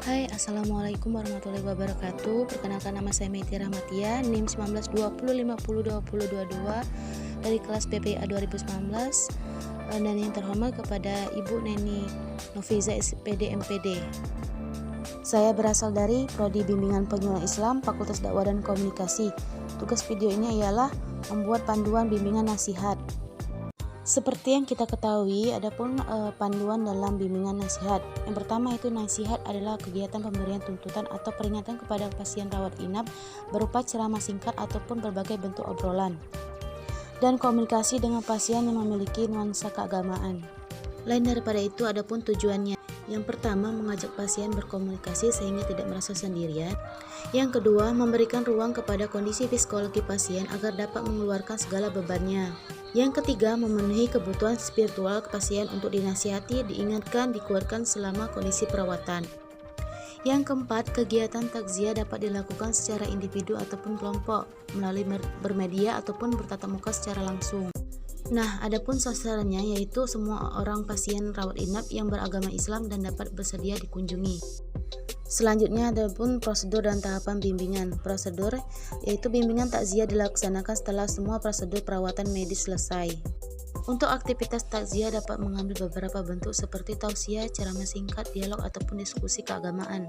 Hai, assalamualaikum warahmatullahi wabarakatuh. Perkenalkan, nama saya Meiti Rahmatia, NIM 1920502022 dari kelas PPA 2019, dan yang terhormat kepada Ibu Neni Noviza SPD MPD. Saya berasal dari Prodi Bimbingan Penyuluhan Islam, Fakultas Dakwah dan Komunikasi. Tugas video ini ialah membuat panduan bimbingan nasihat. Seperti yang kita ketahui, adapun panduan dalam bimbingan nasihat. Yang pertama itu nasihat adalah kegiatan pemberian tuntutan atau peringatan kepada pasien rawat inap berupa ceramah singkat ataupun berbagai bentuk obrolan. Dan komunikasi dengan pasien yang memiliki nuansa keagamaan. Lain daripada itu, adapun tujuannya. Yang pertama, mengajak pasien berkomunikasi sehingga tidak merasa sendirian. Yang kedua, memberikan ruang kepada kondisi psikologi pasien agar dapat mengeluarkan segala bebannya. Yang ketiga, memenuhi kebutuhan spiritual pasien untuk dinasihati, diingatkan, dikuatkan selama kondisi perawatan. Yang keempat, kegiatan takziah dapat dilakukan secara individu ataupun kelompok, melalui bermedia ataupun bertatap muka secara langsung. Nah, adapun sasarannya yaitu semua orang pasien rawat inap yang beragama Islam dan dapat bersedia dikunjungi. Selanjutnya adapun prosedur dan tahapan bimbingan. Prosedur yaitu bimbingan takziah dilaksanakan setelah semua prosedur perawatan medis selesai. Untuk aktivitas takziah dapat mengambil beberapa bentuk seperti tausiah, ceramah singkat, dialog ataupun diskusi keagamaan.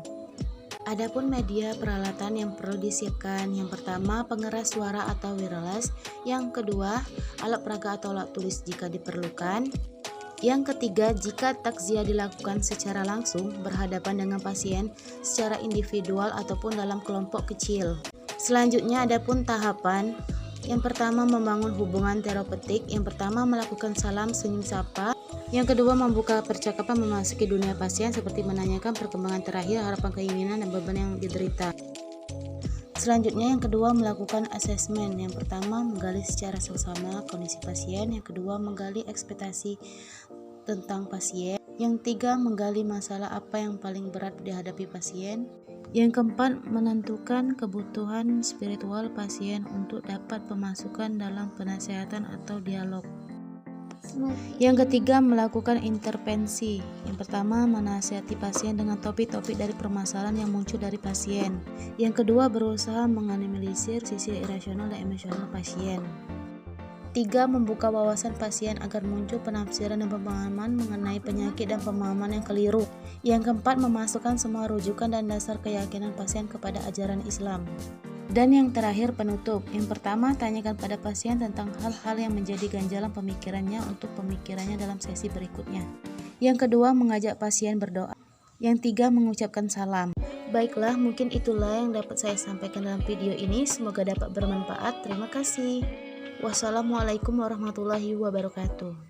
Adapun media peralatan yang perlu disiapkan, yang pertama pengeras suara atau wireless, yang kedua alat peraga atau alat tulis jika diperlukan. Yang ketiga, jika takziah dilakukan secara langsung berhadapan dengan pasien secara individual ataupun dalam kelompok kecil. Selanjutnya adapun tahapan. Yang pertama membangun hubungan terapeutik. Yang pertama melakukan salam senyum sapa. Yang kedua membuka percakapan memasuki dunia pasien seperti menanyakan perkembangan terakhir, harapan, keinginan, dan beban yang diderita. Selanjutnya yang kedua melakukan asesmen. Yang pertama menggali secara seksama kondisi pasien, yang kedua menggali ekspektasi tentang pasien, yang tiga menggali masalah apa yang paling berat dihadapi pasien, yang keempat menentukan kebutuhan spiritual pasien untuk dapat pemasukan dalam penasehatan atau dialog. Yang ketiga melakukan intervensi. Yang pertama menasihati pasien dengan topik-topik dari permasalahan yang muncul dari pasien. Yang kedua berusaha menganalisis sisi irasional dan emosional pasien. Tiga, membuka wawasan pasien agar muncul penafsiran dan pemahaman mengenai penyakit dan pemahaman yang keliru. Yang keempat memasukkan semua rujukan dan dasar keyakinan pasien kepada ajaran Islam. Dan yang terakhir penutup. Yang pertama, tanyakan pada pasien tentang hal-hal yang menjadi ganjalan pemikirannya untuk pemikirannya dalam sesi berikutnya. Yang kedua, mengajak pasien berdoa. Yang tiga, mengucapkan salam. Baiklah, mungkin itulah yang dapat saya sampaikan dalam video ini. Semoga dapat bermanfaat. Terima kasih. Wassalamualaikum warahmatullahi wabarakatuh.